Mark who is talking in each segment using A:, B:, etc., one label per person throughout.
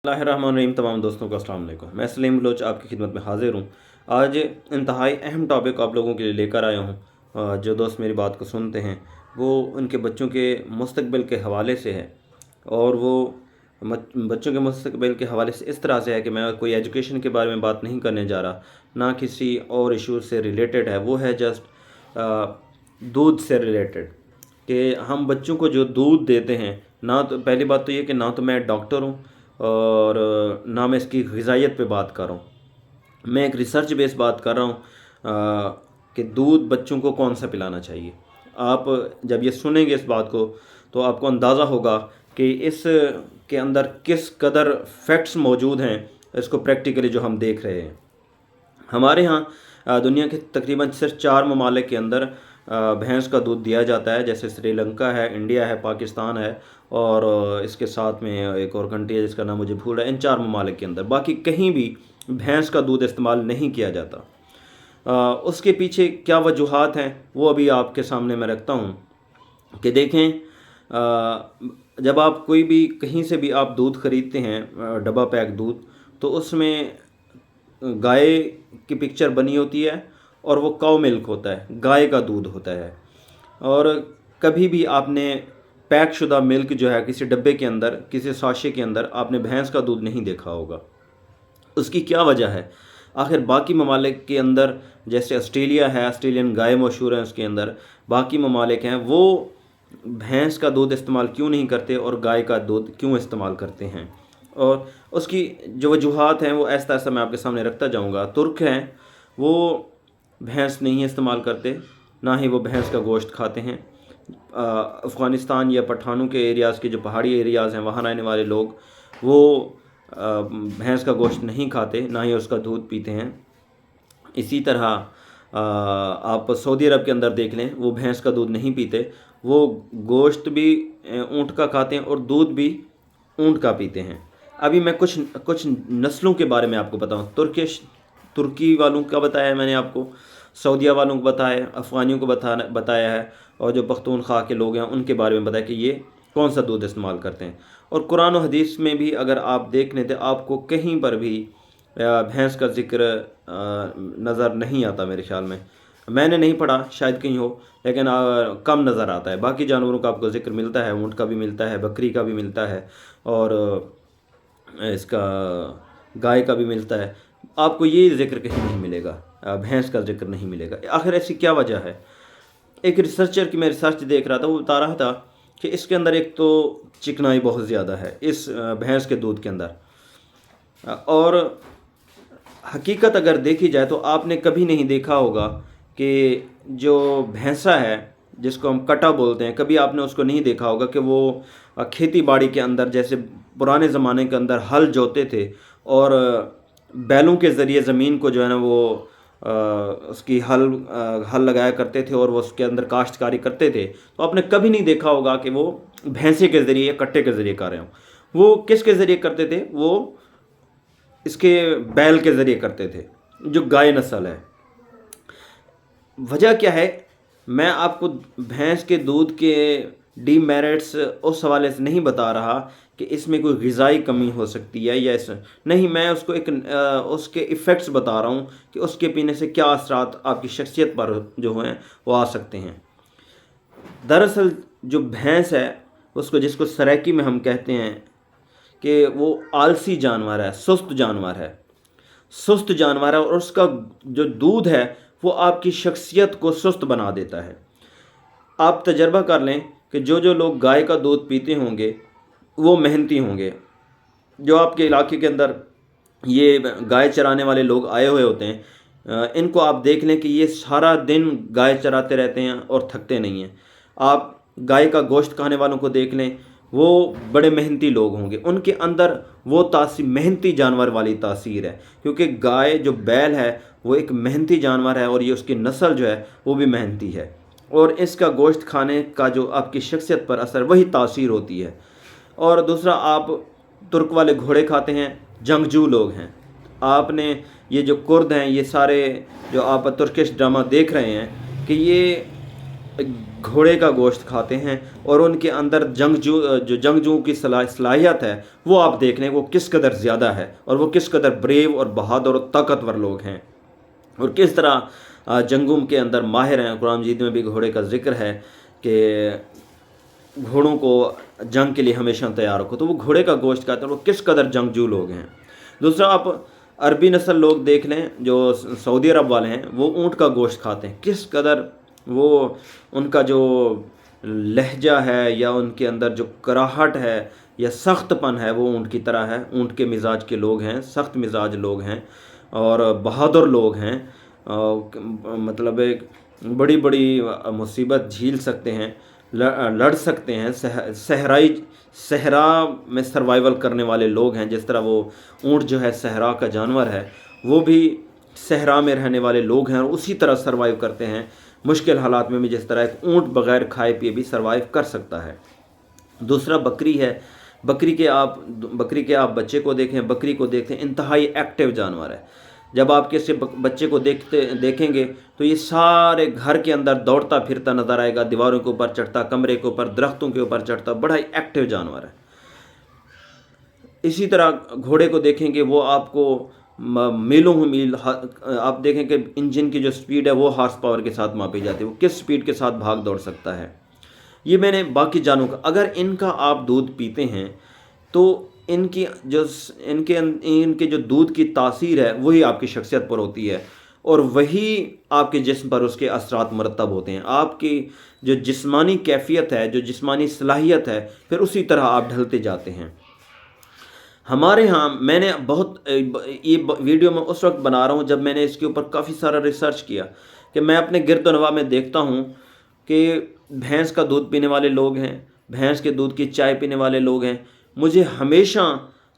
A: बिस्मिल्लाहिर्रहमानिर्रहीम। तमाम दोस्तों को अस्सलाम वालेकुम। मैं सलीम बलोच आपकी खिदमत में हाजिर हूँ। आज इंतहाई अहम टॉपिक आप लोगों के लिए लेकर आया हूँ। जो दोस्त मेरी बात को सुनते हैं वो उनके बच्चों के मुस्तकबिल के हवाले से है, और वो बच्चों के मुस्तकबिल के हवाले से इस तरह से है कि मैं कोई एजुकेशन के बारे में बात नहीं करने जा रहा, ना किसी और इशू से रिलेटेड है। वो है जस्ट दूध से रिलेटेड, कि हम बच्चों को जो दूध देते हैं, ना तो पहली बात तो ये कि ना तो मैं डॉक्टर हूँ और ना मैं इसकी ग़िज़ाइयत पे बात कर रहा हूँ। मैं एक रिसर्च बेस बात कर रहा हूँ कि दूध बच्चों को कौन सा पिलाना चाहिए। आप जब ये सुनेंगे इस बात को तो आपको अंदाज़ा होगा कि इस के अंदर किस कदर फैक्ट्स मौजूद हैं, इसको प्रैक्टिकली जो हम देख रहे हैं। हमारे यहाँ दुनिया के तकरीबन सिर्फ 4 ममालिक के अंदर भैंस का दूध दिया जाता है, जैसे श्रीलंका है, इंडिया है, पाकिस्तान है, और इसके साथ में एक और कंट्री है जिसका नाम मुझे भूल रहा है। इन 4 ममालिक के अंदर बाकी कहीं भी भैंस का दूध इस्तेमाल नहीं किया जाता। उसके पीछे क्या वजूहात हैं वो अभी आपके सामने मैं रखता हूँ कि देखें। जब आप कोई भी कहीं से भी आप दूध ख़रीदते हैं, डब्बा पैक दूध, तो उसमें गाय की पिक्चर बनी होती है और वो काउ मिल्क होता है, गाय का दूध होता है। और कभी भी आपने पैक शुदा मिल्क जो है किसी डब्बे के अंदर, किसी साशे के अंदर आपने भैंस का दूध नहीं देखा होगा। उसकी क्या वजह है? आखिर बाकी ममालिक के अंदर, जैसे ऑस्ट्रेलिया है, ऑस्ट्रेलियन गाय मशहूर है, उसके अंदर बाकी ममालिक हैं, वो भैंस का दूध इस्तेमाल क्यों नहीं करते और गाय का दूध क्यों इस्तेमाल करते हैं? और उसकी जो वजूहात हैं वो ऐसा ऐसा मैं आपके सामने रखता जाऊंगा। तुर्क हैं, वो भैंस नहीं इस्तेमाल करते, ना ही वो भैंस का गोश्त खाते हैं। अफ़गानिस्तान या पठानों के एरियाज़ के जो पहाड़ी एरियाज़ हैं वहाँ रहने वाले लोग वो भैंस का गोश्त नहीं खाते, ना ही उसका दूध पीते हैं। इसी तरह आप सऊदी अरब के अंदर देख लें, वो भैंस का दूध नहीं पीते, वो गोश्त भी ऊँट का खाते हैं और दूध भी ऊँट का पीते हैं। अभी मैं कुछ नस्लों के बारे में आपको बताऊँ। तुर्की वालों का बताया है मैंने आपको, सऊदीया वालों को बताया, अफ़गानियों को बताया है, और जो पख्तूनख्वा के लोग हैं उनके बारे में बताया कि ये कौन सा दूध इस्तेमाल करते हैं। और कुरान और हदीस में भी अगर आप देख लें तो आपको कहीं पर भी भैंस का ज़िक्र नज़र नहीं आता। मेरे ख़्याल में, मैंने नहीं पढ़ा, शायद कहीं हो, लेकिन कम नज़र आता है। बाकी जानवरों का आपको ज़िक्र मिलता है, ऊँट का भी मिलता है, बकरी का भी मिलता है, और इसका गाय का भी मिलता है। आपको ये ज़िक्र कहीं नहीं मिलेगा, भैंस का ज़िक्र नहीं मिलेगा। आखिर ऐसी क्या वजह है? एक रिसर्चर की मैं रिसर्च देख रहा था, वो बता रहा था कि इसके अंदर एक तो चिकनाई बहुत ज़्यादा है इस भैंस के दूध के अंदर, और हकीकत अगर देखी जाए तो आपने कभी नहीं देखा होगा कि जो भैंसा है जिसको हम कटा बोलते हैं, कभी आपने उसको नहीं देखा होगा कि वो खेती बाड़ी के अंदर, जैसे पुराने ज़माने के अंदर हल जोते थे और बैलों के ज़रिए ज़मीन को जो है ना वो उसकी हल लगाया करते थे और वो उसके अंदर काश्तकारी करते थे। तो आपने कभी नहीं देखा होगा कि वो भैंसे के ज़रिए या कट्टे के ज़रिए कर रहे हों। वो किसके ज़रिए करते थे? वो इसके बैल के ज़रिए करते थे, जो गाय नस्ल है। वजह क्या है? मैं आपको भैंस के दूध के डीमेरिट्स उस हवाले से नहीं बता रहा कि इसमें कोई ग़िज़ाई कमी हो सकती है या नहीं, मैं उसको एक उसके इफ़ेक्ट्स बता रहा हूँ कि उसके पीने से क्या असरात आपकी शख्सियत पर जो हैं वो आ सकते हैं। दरअसल जो भैंस है उसको, जिसको सराकी में हम कहते हैं, कि वो आलसी जानवर है, सुस्त जानवर है, सुस्त जानवर है, और उसका जो दूध है वो आपकी शख्सियत को सुस्त बना देता है। आप तजर्बा कर लें कि जो लोग गाय का दूध पीते होंगे वो मेहनती होंगे। जो आपके इलाके के अंदर ये गाय चराने वाले लोग आए हुए होते हैं, इनको आप देख लें कि ये सारा दिन गाय चराते रहते हैं और थकते नहीं हैं। आप गाय का गोश्त खाने वालों को देख लें, वो बड़े मेहनती लोग होंगे, उनके अंदर वो तासीर, मेहनती जानवर वाली तासीर है, क्योंकि गाय जो बैल है वो एक मेहनती जानवर है और ये उसकी नस्ल जो है वो भी मेहनती है, और इसका गोश्त खाने का जो आपकी शख्सियत पर असर, वही तासीर होती है। और दूसरा, आप तुर्क वाले घोड़े खाते हैं, जंगजू लोग हैं। आपने ये जो कुर्द हैं, ये सारे जो आप तुर्किश ड्रामा देख रहे हैं, कि ये घोड़े का गोश्त खाते हैं, और उनके अंदर जंगजू की सलाहियत है वो आप देख लें वो किस कदर ज़्यादा है, और वो किस कदर ब्रेव और बहादुर और ताकतवर लोग हैं, और किस तरह जंगों के अंदर माहिर हैं। कुरान मजीद में भी घोड़े का जिक्र है कि घोड़ों को जंग के लिए हमेशा तैयार रखो, तो वो घोड़े का गोश्त खाते हैं, वो किस कदर जंगजू लोग हैं। दूसरा, आप अरबी नस्ल लोग देख लें जो सऊदी अरब वाले हैं, वो ऊँट का गोश्त खाते हैं, किस कदर वो उनका जो लहजा है या उनके अंदर जो कराहट है या सख्तपन है वो ऊँट की तरह है। ऊँट के मिजाज के लोग हैं, सख्त मिजाज लोग हैं और बहादुर लोग हैं, मतलब एक बड़ी बड़ी मुसीबत झेल सकते हैं, लड़ सकते हैं, सहरा में सर्वाइवल करने वाले लोग हैं। जिस तरह वो ऊँट जो है सहरा का जानवर है, वो भी सहरा में रहने वाले लोग हैं और उसी तरह सर्वाइव करते हैं मुश्किल हालात में भी, जिस तरह एक ऊँट बग़ैर खाए पिए भी सर्वाइव कर सकता है। दूसरा बकरी है। बकरी के आप बच्चे को देखें, बकरी को देखें, इंतहाई एक्टिव जानवर है। जब आप किसी बच्चे को देखेंगे तो ये सारे घर के अंदर दौड़ता फिरता नज़र आएगा, दीवारों के ऊपर चढ़ता, कमरे के ऊपर, दरख्तों के ऊपर चढ़ता, बड़ा ही एक्टिव जानवर है। इसी तरह घोड़े को देखेंगे, वो आपको मीलों मील, आप देखें कि इंजन की जो स्पीड है वो हार्स पावर के साथ मापी जाती है, वो किस स्पीड के साथ भाग दौड़ सकता है। ये मैंने बाकी जानों का, अगर इनका आप दूध पीते हैं तो इनके जो दूध की तासीर है वही आपकी शख्सियत पर होती है, और वही आपके जिस्म पर उसके असरात मरतब होते हैं। आपकी जो जिस्मानी कैफियत है, जो जिस्मानी सलाहियत है, फिर उसी तरह आप ढलते जाते हैं। हमारे यहाँ मैंने ये वीडियो मैं उस वक्त बना रहा हूँ जब मैंने इसके ऊपर काफ़ी सारा रिसर्च किया कि मैं अपने गिरदोनवा में देखता हूँ कि भैंस का दूध पीने वाले लोग हैं, भैंस के दूध की चाय पीने वाले लोग हैं। मुझे हमेशा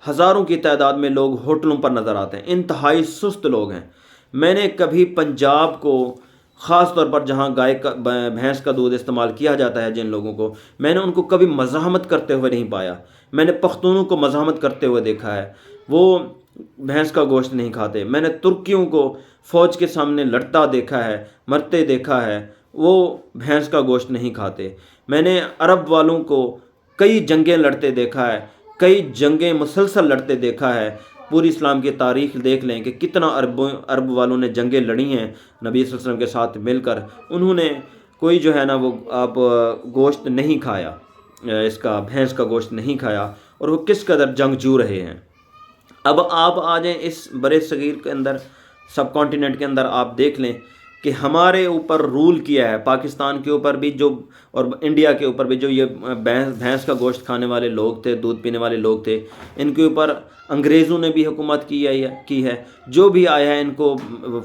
A: हज़ारों की तादाद में लोग होटलों पर नज़र आते हैं, इंतहाई सुस्त लोग हैं। मैंने कभी पंजाब को, ख़ास तौर पर जहाँ भैंस का दूध इस्तेमाल किया जाता है जिन लोगों को, मैंने उनको कभी मज़ाहमत करते हुए नहीं पाया। मैंने पख्तूनों को मज़ाहमत करते हुए देखा है, वो भैंस का गोश्त नहीं खाते। मैंने तुर्कियों को फ़ौज के सामने लड़ता देखा है, मरते देखा है, वो भैंस का गोश्त नहीं खाते। मैंने अरब वालों को कई जंगें लड़ते देखा है, कई जंगें मुसलसल लड़ते देखा है। पूरी इस्लाम की तारीख़ देख लें कि कितना अरब वालों ने जंगें लड़ी हैं नबी सल्लल्लाहु अलैहि वसल्लम के साथ मिलकर। उन्होंने कोई जो है ना वो आप गोश्त नहीं खाया, इसका भैंस का गोश्त नहीं खाया, और वो किस कदर जंगजू रहे हैं। अब आप आ जाएँ इस बड़े सगीर के अंदर, सब कॉन्टिनेंट के अंदर, आप देख लें कि हमारे ऊपर रूल किया है, पाकिस्तान के ऊपर भी जो और इंडिया के ऊपर भी जो ये भैंस का गोश्त खाने वाले लोग थे, दूध पीने वाले लोग थे, इनके ऊपर अंग्रेज़ों ने भी हुकूमत की है। जो भी आया है इनको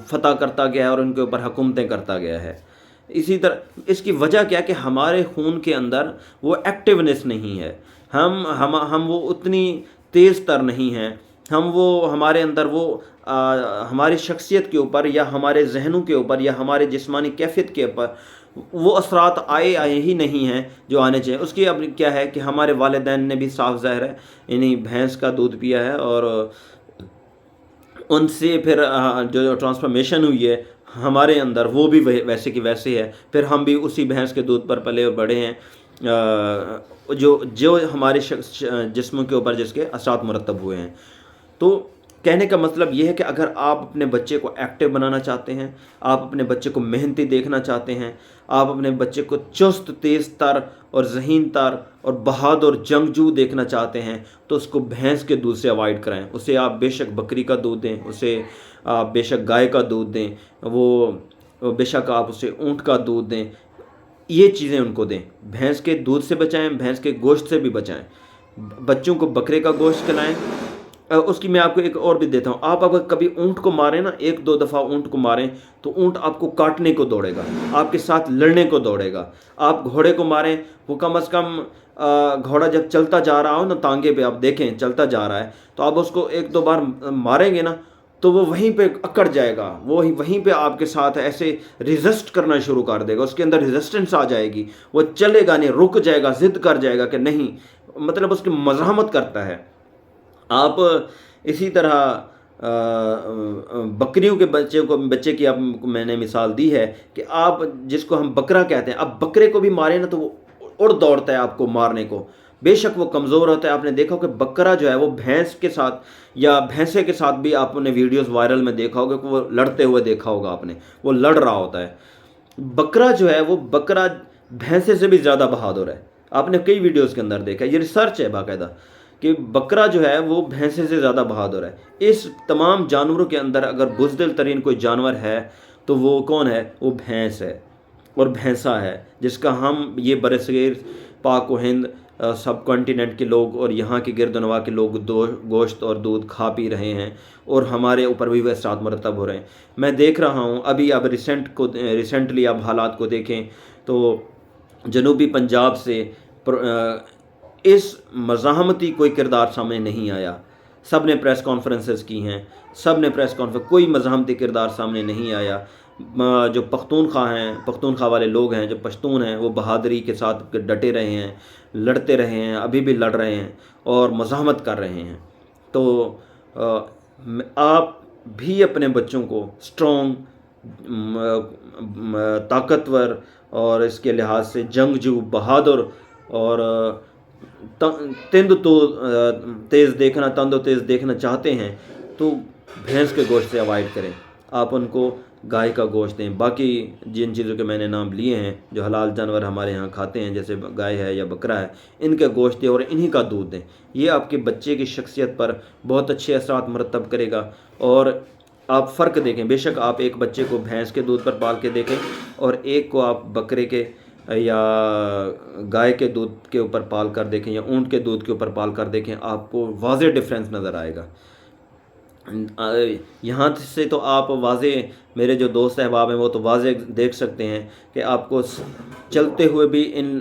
A: फतह करता गया है और उनके ऊपर हुकूमतें करता गया है। इसी तरह इसकी वजह क्या है कि हमारे खून के अंदर वो एक्टिवनेस नहीं है, हम वो उतनी तेज़ तर नहीं हैं, हमारे अंदर वो हमारी शख्सियत के ऊपर या हमारे जहनों के ऊपर या हमारे जिस्मानी कैफियत के ऊपर वो असरात आए ही नहीं हैं जो आने चाहिए। उसकी अब क्या है कि हमारे वालिदैन ने भी साफ ज़ाहिर है इन्हीं भैंस का दूध पिया है, और उनसे फिर जो ट्रांसफॉर्मेशन हुई है हमारे अंदर वो भी वैसे की वैसे है। फिर हम भी उसी भैंस के दूध पर पले और बड़े हैं, जो हमारे जिस्मों के ऊपर जिसके असरात मुरतब हुए हैं। तो कहने का मतलब ये है कि अगर आप अपने बच्चे को एक्टिव बनाना चाहते हैं, आप अपने बच्चे को मेहनती देखना चाहते हैं, आप अपने बच्चे को चुस्त, तेज़ तर और ज़हीन तर और बहादुर जंगजू देखना चाहते हैं, तो उसको भैंस के दूध से अवॉइड कराएं। उसे आप बेशक बकरी का दूध दें, उसे आप बेशक गाय का दूध दें, वो बेशक आप उसे ऊँट का दूध दें, ये चीज़ें उनको दें। भैंस के दूध से बचाएं, भैंस के गोश्त से भी बचाएं। बच्चों को बकरे का गोश्त खिलाएं। उसकी मैं आपको एक और भी देता हूँ। आप अगर कभी ऊँट को मारें ना, 1-2 दफ़ा ऊँट को मारें तो ऊँट आपको काटने को दौड़ेगा, आपके साथ लड़ने को दौड़ेगा। आप घोड़े को मारें, वो कम से कम घोड़ा जब चलता जा रहा हो ना, तांगे पे आप देखें चलता जा रहा है, तो आप उसको 1-2 बार मारेंगे ना तो वो वहीं पे अकड़ जाएगा, वो वहीं पे आपके साथ ऐसे रेजिस्ट करना शुरू कर देगा, उसके अंदर रेजिस्टेंस आ जाएगी, वो चलेगा नहीं, रुक जाएगा, ज़िद कर जाएगा कि नहीं, मतलब उसकी मज़ाहमत करता है। आप इसी तरह بکریوں کے بچے کی آپ میں نے مثال دی ہے کہ آپ جس کو ہم بکرا کہتے ہیں، اب بکرے کو بھی مارے نا تو وہ اڑ دوڑتا ہے آپ کو مارنے کو، بے شک وہ کمزور ہوتا ہے۔ آپ نے دیکھا کہ بکرا جو ہے وہ بھینس کے ساتھ یا بھینسے کے ساتھ بھی آپ نے ویڈیوز وائرل میں دیکھا ہوگا کہ وہ لڑتے ہوئے دیکھا ہوگا آپ نے، وہ لڑ رہا ہوتا ہے۔ بکرا جو ہے وہ بکرا بھینسے سے بھی زیادہ بہادر ہے، آپ نے کئی ویڈیوز کے اندر دیکھا، یہ ریسرچ ہے باقاعدہ کہ بکرا جو ہے وہ بھینسے سے زیادہ بہادر ہے۔ اس تمام جانوروں کے اندر اگر بزدل ترین کوئی جانور ہے تو وہ کون ہے؟ وہ بھینس ہے اور بھینسا ہے، جس کا ہم یہ برصغیر پاک و ہند سب کانٹیننٹ کے لوگ اور یہاں کے گرد و نواح کے لوگ گوشت اور دودھ کھا پی رہے ہیں، اور ہمارے اوپر بھی وہ اثرات مرتب ہو رہے ہیں۔ میں دیکھ رہا ہوں ابھی، اب ریسنٹلی آپ حالات کو دیکھیں تو جنوبی پنجاب سے اس مزاحمتی کوئی کردار سامنے نہیں آیا۔ سب نے پریس کانفرنسز کی ہیں، کوئی مزاحمتی کردار سامنے نہیں آیا۔ جو پختونخوا ہیں، پختونخوا والے لوگ ہیں، جو پشتون ہیں، وہ بہادری کے ساتھ ڈٹے رہے ہیں، لڑتے رہے ہیں، ابھی بھی لڑ رہے ہیں اور مزاحمت کر رہے ہیں۔ تو آپ بھی اپنے بچوں کو اسٹرانگ، طاقتور اور اس کے لحاظ سے جنگجو، بہادر اور تند و تیز دیکھنا چاہتے ہیں تو بھینس کے گوشت سے اوائڈ کریں، آپ ان کو گائے کا گوشت دیں۔ باقی جن چیزوں کے میں نے نام لیے ہیں جو حلال جانور ہمارے ہاں کھاتے ہیں، جیسے گائے ہے یا بکرا ہے، ان کے گوشت دیں اور انہی کا دودھ دیں۔ یہ آپ کے بچے کی شخصیت پر بہت اچھے اثرات مرتب کرے گا۔ اور آپ فرق دیکھیں، بے شک آپ ایک بچے کو بھینس کے دودھ پر پال کے دیکھیں اور ایک کو آپ بکرے کے یا گائے کے دودھ کے اوپر پال کر دیکھیں یا اونٹ کے دودھ کے اوپر پال کر دیکھیں، آپ کو واضح ڈفرینس نظر آئے گا۔ یہاں سے تو آپ واضح، میرے جو دوست احباب ہیں وہ تو واضح دیکھ سکتے ہیں کہ آپ کو چلتے ہوئے بھی ان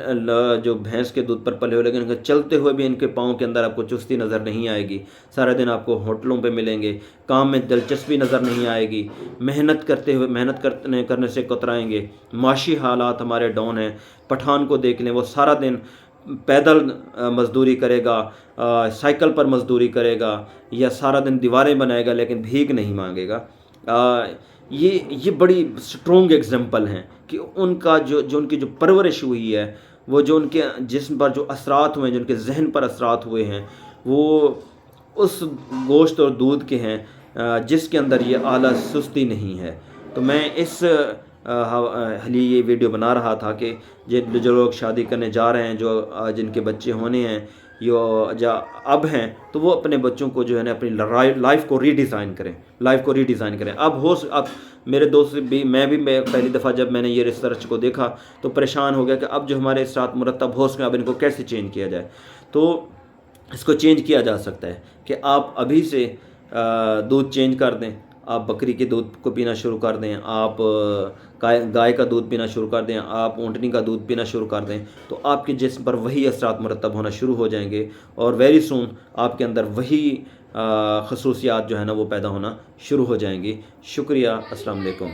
A: جو بھینس کے دودھ پر پلے ہوئے، لیکن چلتے ہوئے بھی ان کے پاؤں کے اندر آپ کو چستی نظر نہیں آئے گی۔ سارا دن آپ کو ہوٹلوں پہ ملیں گے، کام میں دلچسپی نظر نہیں آئے گی، محنت کرنے سے کترائیں گے۔ معاشی حالات ہمارے ڈاؤن ہیں، پٹھان کو دیکھ لیں، وہ سارا دن پیدل مزدوری کرے گا، سائیکل پر مزدوری کرے گا، یا سارا دن دیواریں بنائے گا لیکن بھیک نہیں مانگے گا۔ یہ بڑی سٹرونگ ایگزامپل ہیں کہ ان کا جو ان کی جو پرورش ہوئی ہے، وہ جو ان کے جسم پر جو اثرات ہوئے ہیں، جو ان کے ذہن پر اثرات ہوئے ہیں، وہ اس گوشت اور دودھ کے ہیں جس کے اندر یہ اعلیٰ سستی نہیں ہے۔ تو میں اس لیے یہ ویڈیو بنا رہا تھا کہ جو لوگ شادی کرنے جا رہے ہیں، جن کے بچے ہونے ہیں جو اب ہیں، تو وہ اپنے بچوں کو جو ہے نا اپنی لائف کو ری ڈیزائن کریں۔ اب میرے دوست بھی، میں بھی پہلی دفعہ جب میں نے یہ ریسرچ کو دیکھا تو پریشان ہو گیا کہ اب جو ہمارے اثرات مرتب ہو سکیں، اب ان کو کیسے چینج کیا جائے۔ تو اس کو چینج کیا جا سکتا ہے کہ آپ ابھی سے دودھ چینج کر دیں، آپ بکری کے دودھ کو پینا شروع کر دیں، آپ گائے کا دودھ پینا شروع کر دیں، آپ اونٹنی کا دودھ پینا شروع کر دیں، تو آپ کے جسم پر وہی اثرات مرتب ہونا شروع ہو جائیں گے، اور ویری سون آپ کے اندر وہی خصوصیات جو ہے نا وہ پیدا ہونا شروع ہو جائیں گی۔ شکریہ، السلام علیکم۔